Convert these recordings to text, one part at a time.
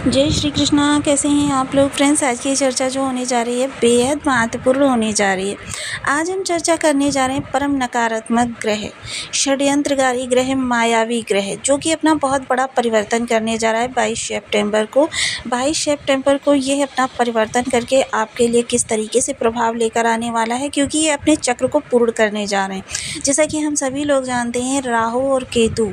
जय श्री कृष्णा। कैसे हैं आप लोग फ्रेंड्स। आज की चर्चा जो होने जा रही है बेहद महत्वपूर्ण होने जा रही है। आज हम चर्चा करने जा रहे हैं परम नकारात्मक ग्रह, षड्यंत्रकारी ग्रह, मायावी ग्रह, जो कि अपना बहुत बड़ा परिवर्तन करने जा रहा है 22 सितंबर को। 22 सितंबर को यह अपना परिवर्तन करके आपके लिए किस तरीके से प्रभाव लेकर आने वाला है, क्योंकि ये अपने चक्र को पूर्ण करने जा रहे हैं। जैसा कि हम सभी लोग जानते हैं, राहु और केतु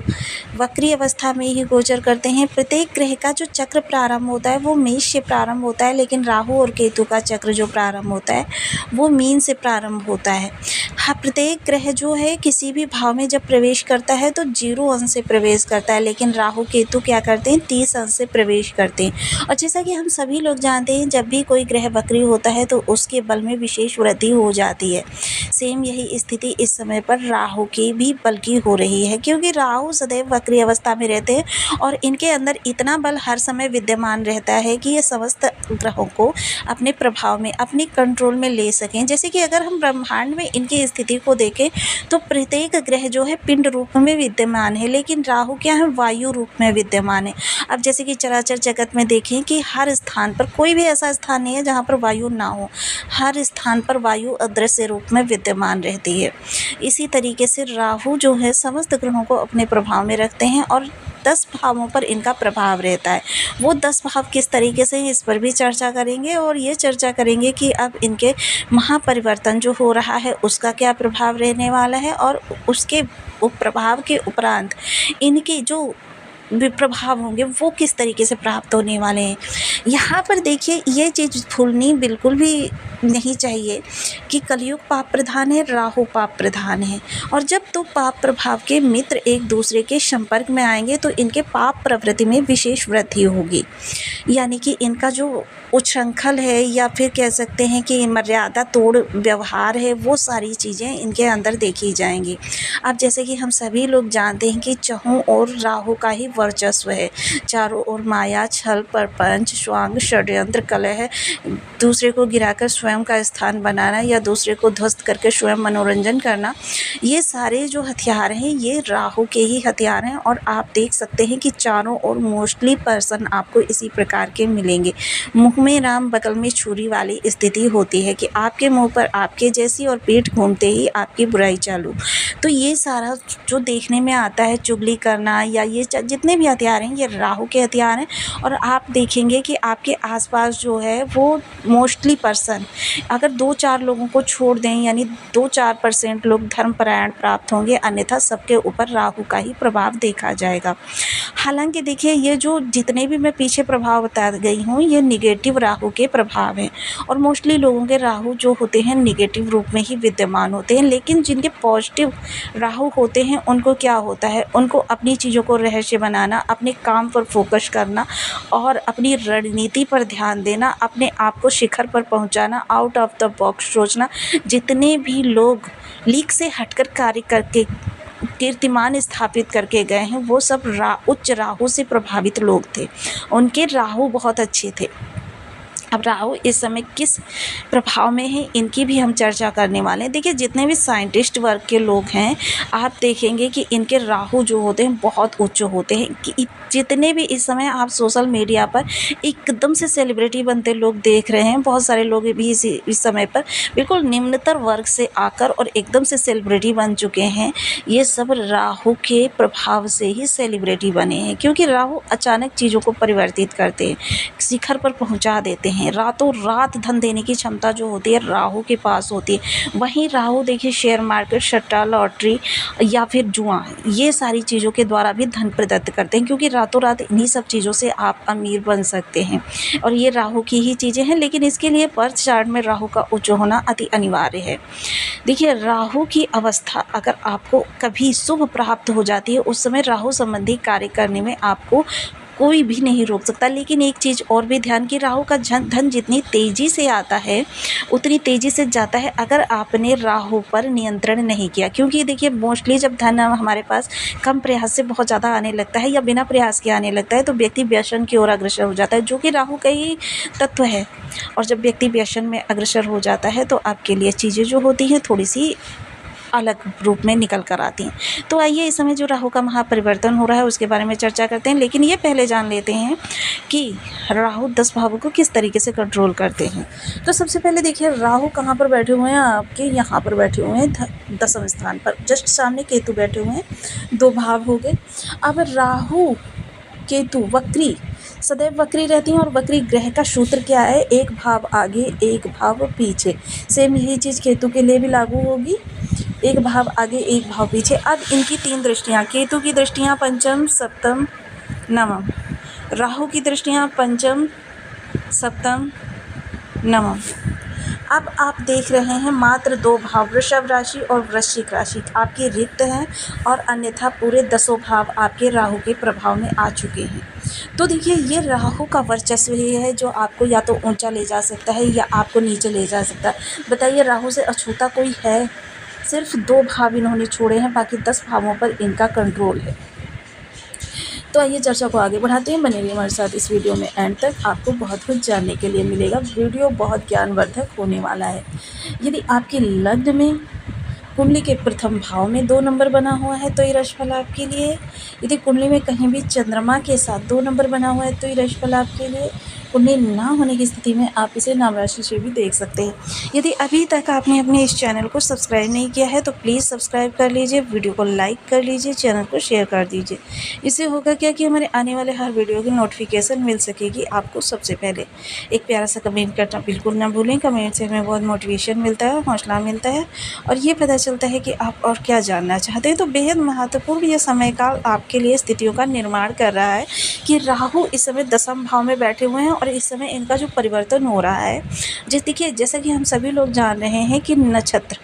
वक्री अवस्था में ही गोचर करते हैं। प्रत्येक ग्रह का जो चक्र प्रारंभ होता है वो मेष से प्रारंभ होता है, लेकिन राहु और केतु का चक्र जो प्रारंभ होता है वो मीन से प्रारंभ होता है। हाँ, प्रत्येक ग्रह जो है किसी भी भाव में जब प्रवेश करता है तो 0 अंश से प्रवेश करता है, लेकिन राहु केतु क्या करते हैं 30 अंश से प्रवेश करते हैं। और जैसा कि हम सभी लोग जानते हैं, जब भी कोई ग्रह वक्री होता है तो उसके बल में विशेष वृद्धि हो जाती है। सेम यही स्थिति इस समय पर राहु की भी बल की हो रही है, क्योंकि राहु सदैव वक्री अवस्था में रहते हैं और इनके अंदर इतना बल हर समय विद्यमान रहता है कि ये समस्त ग्रहों को अपने प्रभाव में, अपने कंट्रोल में ले सकें। जैसे कि अगर हम ब्रह्मांड में इनकी स्थिति को देखें तो प्रत्येक ग्रह जो है पिंड रूप में विद्यमान है, लेकिन राहु क्या है वायु रूप में विद्यमान है। अब जैसे कि चराचर जगत में देखें कि हर स्थान पर कोई भी ऐसा स्थान नहीं है जहाँ पर वायु ना हो, हर स्थान पर वायु अदृश्य रूप में विद्यमान रहती है। इसी तरीके से राहु जो है समस्त ग्रहों को अपने प्रभाव में रखते हैं और 10 भावों पर इनका प्रभाव रहता है। वो 10 भाव किस तरीके से हैं इस पर भी चर्चा करेंगे, और ये चर्चा करेंगे कि अब इनके महापरिवर्तन जो हो रहा है उसका क्या प्रभाव रहने वाला है, और उसके प्रभाव के उपरांत इनके जो प्रभाव होंगे वो किस तरीके से प्राप्त होने वाले हैं। यहाँ पर देखिए, ये चीज़ भूलनी बिल्कुल भी नहीं चाहिए कि कलयुग पाप प्रधान है, राहु पाप प्रधान है, और जब तो पाप प्रभाव के मित्र एक दूसरे के संपर्क में आएंगे तो इनके पाप प्रवृत्ति में विशेष वृद्धि होगी। यानी कि इनका जो उच्छृंखल है, या फिर कह सकते हैं कि मर्यादा तोड़ व्यवहार है, वो सारी चीज़ें इनके अंदर देखी जाएंगी। अब जैसे कि हम सभी लोग जानते हैं कि चहुं और राहु का ही वर्चस्व है। चारों ओर माया, छल, प्रपंच, स्वांग, षड्यंत्र, कलह, दूसरे को गिराकर स्वयं का स्थान बनाना या दूसरे को ध्वस्त करके स्वयं मनोरंजन करना, ये सारे जो हथियार हैं ये राहु के ही हथियार हैं। और आप देख सकते हैं कि चारों ओर मोस्टली पर्सन आपको इसी प्रकार के मिलेंगे। मुँह में राम बगल में छुरी वाली स्थिति होती है कि आपके मुंह पर आपके जैसी और पीठ घूमते ही आपकी बुराई चालू। तो ये सारा जो देखने में आता है, चुगली करना या ये जितने भी हथियार हैं ये राहु के हथियार हैं। और आप देखेंगे कि आपके आसपास जो है वो मोस्टली पर्सन अगर 2-4 लोगों को छोड़ दें, यानी 2-4% लोग धर्मपरायण प्राप्त होंगे, अन्यथा सबके ऊपर राहु का ही प्रभाव देखा जाएगा। हालांकि देखिए, ये जो जितने भी मैं पीछे प्रभाव बता गई हूँ ये निगेटिव राहु के प्रभाव हैं, और मोस्टली लोगों के राहु जो होते हैं निगेटिव रूप में ही विद्यमान होते हैं। लेकिन जिनके पॉजिटिव राहु होते हैं उनको क्या होता है, उनको अपनी चीज़ों को रहस्य बनाना, अपने काम पर फोकस करना और अपनी रणनीति पर ध्यान देना, अपने आप को शिखर पर पहुंचाना, आउट ऑफ द बॉक्स सोचना। जितने भी लोग लीक से हटकर कार्य करके कीर्तिमान स्थापित करके गए हैं वो सब उच्च राहु से प्रभावित लोग थे, उनके राहु बहुत अच्छे थे। अब राहु इस समय किस प्रभाव में है इनकी भी हम चर्चा करने वाले हैं। देखिए, जितने भी साइंटिस्ट वर्ग के लोग हैं आप देखेंगे कि इनके राहु जो होते हैं बहुत उच्च होते हैं। कि जितने भी इस समय आप सोशल मीडिया पर एकदम से सेलिब्रिटी बनते लोग देख रहे हैं, बहुत सारे लोग भी इस समय पर बिल्कुल निम्नतर वर्ग से आकर और एकदम से सेलिब्रिटी बन चुके हैं। ये सब राहु के प्रभाव से ही सेलिब्रिटी बने हैं, क्योंकि राहु अचानक चीज़ों को परिवर्तित करते हैं, शिखर पर पहुंचा देते हैं। रातों रात धन देने की क्षमता जो होती है राहु के पास होती है। वहीं राहु देखिए शेयर मार्केट, सट्टा, लॉटरी या फिर जुआ, ये सारी चीज़ों के द्वारा भी धन प्रदत्त करते हैं, क्योंकि रातों रात इन्हीं सब चीज़ों से आप अमीर बन सकते हैं, और ये राहु की ही चीज़ें हैं। लेकिन इसके लिए बर्थ चार्ट में राहु का उच्च होना अति अनिवार्य है। देखिए, राहु की अवस्था अगर आपको कभी शुभ प्राप्त हो जाती है, उस समय राहु संबंधी कार्य करने में आपको कोई भी नहीं रोक सकता। लेकिन एक चीज़ और भी ध्यान की, राहु का धन जितनी तेज़ी से आता है उतनी तेज़ी से जाता है अगर आपने राहु पर नियंत्रण नहीं किया। क्योंकि देखिए, मोस्टली जब धन हमारे पास कम प्रयास से बहुत ज़्यादा आने लगता है या बिना प्रयास के आने लगता है तो व्यक्ति व्यसन की ओर अग्रसर हो जाता है, जो कि राहु का ही तत्व है। और जब व्यक्ति व्यसन में अग्रसर हो जाता है तो आपके लिए चीज़ें जो होती हैं थोड़ी सी अलग रूप में निकल कर आती हैं। तो आइए इस समय जो राहु का महापरिवर्तन हो रहा है उसके बारे में चर्चा करते हैं, लेकिन ये पहले जान लेते हैं कि राहु 10 भावों को किस तरीके से कंट्रोल करते हैं। तो सबसे पहले देखिए राहु कहाँ पर बैठे हुए हैं, आपके यहाँ पर बैठे हुए हैं 10वें स्थान पर, जस्ट सामने केतु बैठे हुए हैं, 2 भाव हो गए। अब राहु केतु वक्री, सदैव वक्री रहती हैं और वक्री ग्रह का सूत्र क्या है, 1 भाव आगे 1 भाव पीछे। सेम यही चीज़ केतु के लिए भी लागू होगी, 1 भाव आगे 1 भाव पीछे। अब इनकी 3 दृष्टियाँ, केतु की दृष्टियाँ पंचम सप्तम नवम, राहु की दृष्टियाँ पंचम सप्तम नवम। अब आप देख रहे हैं मात्र 2 भाव वृषभ राशि और वृश्चिक राशि आपके रिक्त हैं और अन्यथा पूरे 10 भाव आपके राहु के प्रभाव में आ चुके हैं। तो देखिए ये राहु का वर्चस्व ही है जो आपको या तो ऊंचा ले जा सकता है या आपको नीचे ले जा सकता है। बताइए राहु से अछूता कोई है? सिर्फ 2 भाव इन्होंने छोड़े हैं, बाकी 10 भावों पर इनका कंट्रोल है। तो आइए चर्चा को आगे बढ़ाते हैं, बने रहिए हमारे साथ इस वीडियो में एंड तक, आपको बहुत कुछ जानने के लिए मिलेगा। वीडियो बहुत ज्ञानवर्धक होने वाला है। यदि आपके लग्न में कुंडली के प्रथम भाव में 2 नंबर बना हुआ है तो ये राशिफल आपके लिए। यदि कुंडली में कहीं भी चंद्रमा के साथ 2 नंबर बना हुआ है तो ये राशिफल आपके लिए। कुंडली ना होने की स्थिति में आप इसे नाम राशि से भी देख सकते हैं। यदि अभी तक आपने अपने इस चैनल को सब्सक्राइब नहीं किया है तो प्लीज़ सब्सक्राइब कर लीजिए, वीडियो को लाइक कर लीजिए, चैनल को शेयर कर दीजिए। इससे होगा क्या कि हमारे आने वाले हर वीडियो की नोटिफिकेशन मिल सकेगी आपको सबसे पहले। एक प्यारा सा कमेंट करना बिल्कुल ना भूलें, कमेंट से हमें बहुत मोटिवेशन मिलता है, हौसला मिलता है और ये पता चलता है कि आप और क्या जानना चाहते हैं। तो बेहद महत्वपूर्ण यह समय काल आपके लिए स्थितियों का निर्माण कर रहा है कि राहु इस समय 10वें भाव में बैठे हुए हैं और इस समय इनका जो परिवर्तन हो रहा है, देखिए जैसा कि हम सभी लोग जान रहे हैं कि नक्षत्र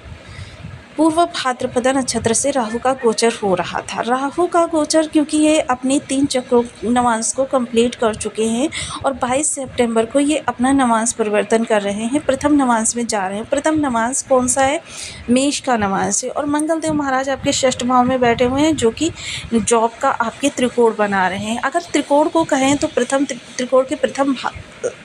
पूर्व भाद्रपदा नक्षत्र से राहु का गोचर हो रहा था। राहु का गोचर क्योंकि ये अपनी 3 चक्रों नवांश को कंप्लीट कर चुके हैं और 22 सितंबर को ये अपना नवांश परिवर्तन कर रहे हैं, प्रथम नवांश में जा रहे हैं। प्रथम नवांश कौन सा है? मेष का नवांश है और मंगल देव महाराज आपके 6ठ भाव में बैठे हुए हैं जो कि जॉब का आपके त्रिकोण बना रहे हैं। अगर त्रिकोण को कहें तो त्रिकोण के प्रथम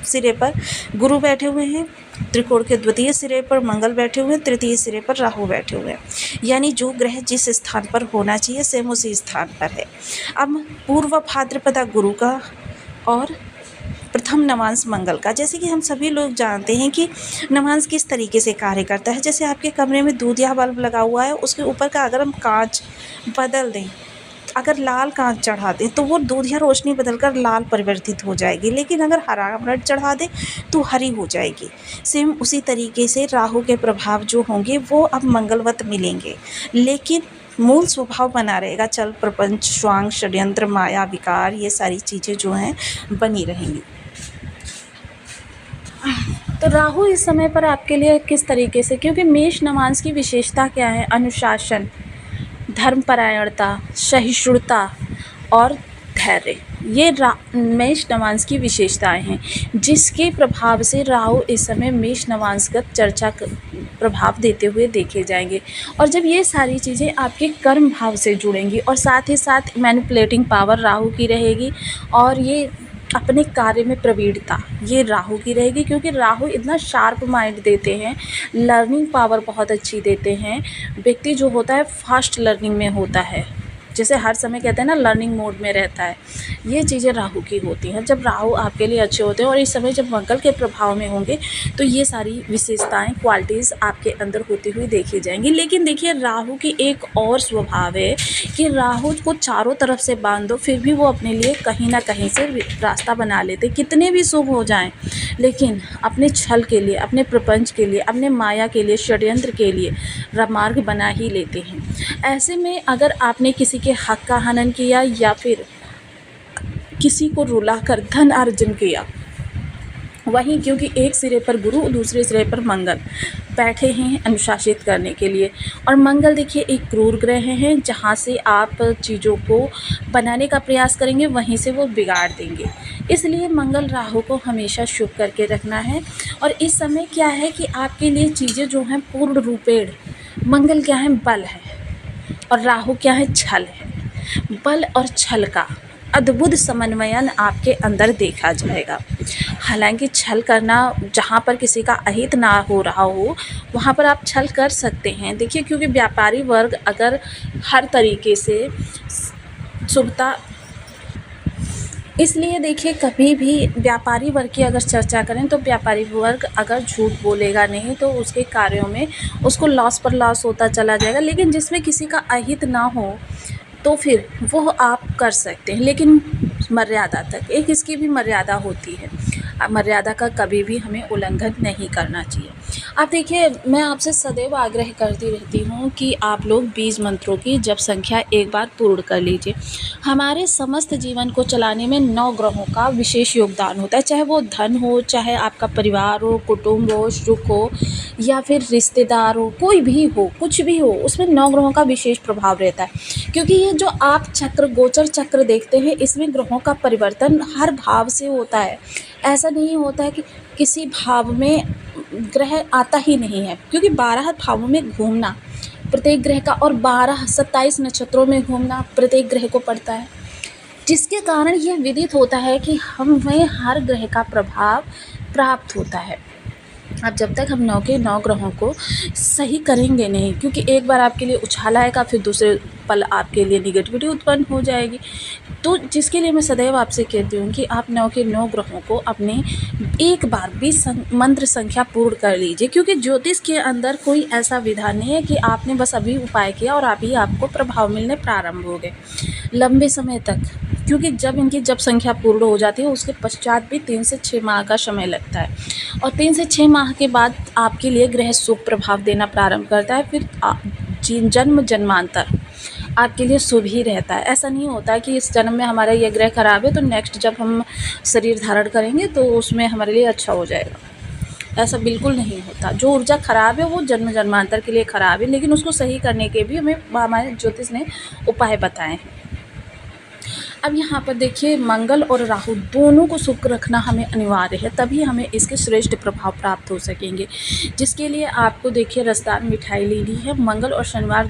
सिरे पर गुरु बैठे हुए हैं, त्रिकोण के द्वितीय सिरे पर मंगल बैठे हुए हैं, तृतीय सिरे पर राहु बैठे हुए हैं। यानी जो ग्रह जिस स्थान पर होना चाहिए सेम उसी स्थान पर है। अब पूर्व भाद्रपदा गुरु का और प्रथम नवांश मंगल का, जैसे कि हम सभी लोग जानते हैं कि नवांश किस तरीके से कार्य करता है। जैसे आपके कमरे में दूधिया बल्ब लगा हुआ है, उसके ऊपर का अगर हम कांच बदल दें, अगर लाल कांच चढ़ा दें तो वो दूधिया रोशनी बदलकर लाल परिवर्तित हो जाएगी, लेकिन अगर हरा ब्लड चढ़ा दें तो हरी हो जाएगी। सेम उसी तरीके से राहु के प्रभाव जो होंगे वो अब मंगलवत मिलेंगे, लेकिन मूल स्वभाव बना रहेगा। चल प्रपंच, स्वांग, षड्यंत्र, माया, विकार, ये सारी चीज़ें जो हैं बनी रहेंगी। तो राहु इस समय पर आपके लिए किस तरीके से, क्योंकि मेष नवांश की विशेषता क्या है? अनुशासन, धर्मपरायणता, सहिष्णुता और धैर्य, ये मेष नवांश की विशेषताएं हैं जिसके प्रभाव से राहु इस समय मेष नवांशगत चर्चा प्रभाव देते हुए देखे जाएंगे। और जब ये सारी चीज़ें आपके कर्म भाव से जुड़ेंगी और साथ ही साथ मैनिपुलेटिंग पावर राहु की रहेगी और ये अपने कार्य में प्रवीणता ये राहु की रहेगी, क्योंकि राहु इतना शार्प माइंड देते हैं, लर्निंग पावर बहुत अच्छी देते हैं। व्यक्ति जो होता है फास्ट लर्निंग में होता है, जैसे हर समय कहते हैं ना लर्निंग मोड में रहता है, ये चीज़ें राहु की होती हैं। जब राहु आपके लिए अच्छे होते हैं और इस समय जब मंगल के प्रभाव में होंगे तो ये सारी विशेषताएं, क्वालिटीज़ आपके अंदर होती हुई देखी जाएंगी। लेकिन देखिए राहु की एक और स्वभाव है कि राहु को चारों तरफ से बांध दो फिर भी वो अपने लिए कहीं ना कहीं से रास्ता बना लेते, कितने भी शुभ हो जाएं, लेकिन अपने छल के लिए, अपने प्रपंच के लिए, अपने माया के लिए, षड्यंत्र के लिए मार्ग बना ही लेते हैं। ऐसे में अगर आपने किसी के हक का हनन किया या फिर किसी को रुला कर धन अर्जन किया, वहीं क्योंकि एक सिरे पर गुरु दूसरे सिरे पर मंगल बैठे हैं अनुशासित करने के लिए, और मंगल देखिए एक क्रूर ग्रह हैं, जहां से आप चीज़ों को बनाने का प्रयास करेंगे वहीं से वो बिगाड़ देंगे। इसलिए मंगल राहु को हमेशा शुभ करके रखना है। और इस समय क्या है कि आपके लिए चीज़ें जो हैं पूर्ण रूपेण, मंगल क्या है? बल है और राहु क्या है? छल है। बल और छल का अद्भुत समन्वयन आपके अंदर देखा जाएगा। हालांकि छल करना, जहाँ पर किसी का अहित ना हो रहा हो वहाँ पर आप छल कर सकते हैं। देखिए, क्योंकि व्यापारी वर्ग अगर हर तरीके से शुभता, इसलिए देखिए कभी भी व्यापारी वर्ग की अगर चर्चा करें तो व्यापारी वर्ग अगर झूठ बोलेगा नहीं तो उसके कार्यों में उसको लॉस पर लॉस होता चला जाएगा। लेकिन जिसमें किसी का अहित ना हो तो फिर वो आप कर सकते हैं, लेकिन मर्यादा तक। एक इसकी भी मर्यादा होती है, मर्यादा का कभी भी हमें उल्लंघन नहीं करना चाहिए। आप देखिए, मैं आपसे सदैव आग्रह करती रहती हूँ कि आप लोग बीज मंत्रों की जप संख्या एक बार पूर्ण कर लीजिए। हमारे समस्त जीवन को चलाने में 9 ग्रहों का विशेष योगदान होता है, चाहे वो धन हो, चाहे आपका परिवार हो, कुटुंब हो, सुख हो, या फिर रिश्तेदार हो, कोई भी हो, कुछ भी हो, उसमें 9 ग्रहों का विशेष प्रभाव रहता है। क्योंकि ये जो आप चक्र, गोचर चक्र देखते हैं, इसमें ग्रहों का परिवर्तन हर भाव से होता है। ऐसा नहीं होता है कि किसी भाव में ग्रह आता ही नहीं है, क्योंकि 12 भावों में घूमना प्रत्येक ग्रह का, और 27 नक्षत्रों में घूमना प्रत्येक ग्रह को पड़ता है, जिसके कारण यह विदित होता है कि हमें हर ग्रह का प्रभाव प्राप्त होता है। अब जब तक हम 9 के 9 ग्रहों को सही करेंगे नहीं, क्योंकि एक बार आपके लिए उछाल आएगा, फिर दूसरे पल आपके लिए निगेटिविटी उत्पन्न हो जाएगी। तो जिसके लिए मैं सदैव आपसे कहती हूँ कि आप 9 के 9 ग्रहों को अपने एक बार भी मंत्र संख्या पूर्ण कर लीजिए। क्योंकि ज्योतिष के अंदर कोई ऐसा विधान नहीं है कि आपने बस अभी उपाय किया और अभी आपको प्रभाव मिलने प्रारंभ हो गए, लंबे समय तक। क्योंकि जब इनकी जप संख्या पूर्ण हो जाती है उसके पश्चात भी 3 से 6 माह का समय लगता है, और 3 से 6 माह के बाद आपके लिए ग्रह शुभ प्रभाव देना प्रारंभ करता है। फिर जन्म जन्मांतर आपके लिए शुभ ही रहता है। ऐसा नहीं होता है कि इस जन्म में हमारा ये ग्रह खराब है तो नेक्स्ट जब हम शरीर धारण करेंगे तो उसमें हमारे लिए अच्छा हो जाएगा। ऐसा बिल्कुल नहीं होता। जो ऊर्जा खराब है वो जन्म जन्मांतर के लिए खराब है, लेकिन उसको सही करने के भी हमें हमारे ज्योतिष ने उपाय बताए हैं। अब यहाँ पर देखिए, मंगल और राहु दोनों को शुक्र रखना हमें अनिवार्य है, तभी हमें इसके श्रेष्ठ प्रभाव प्राप्त हो सकेंगे। जिसके लिए आपको देखिए रसदार मिठाई लेनी है। मंगल और शनिवार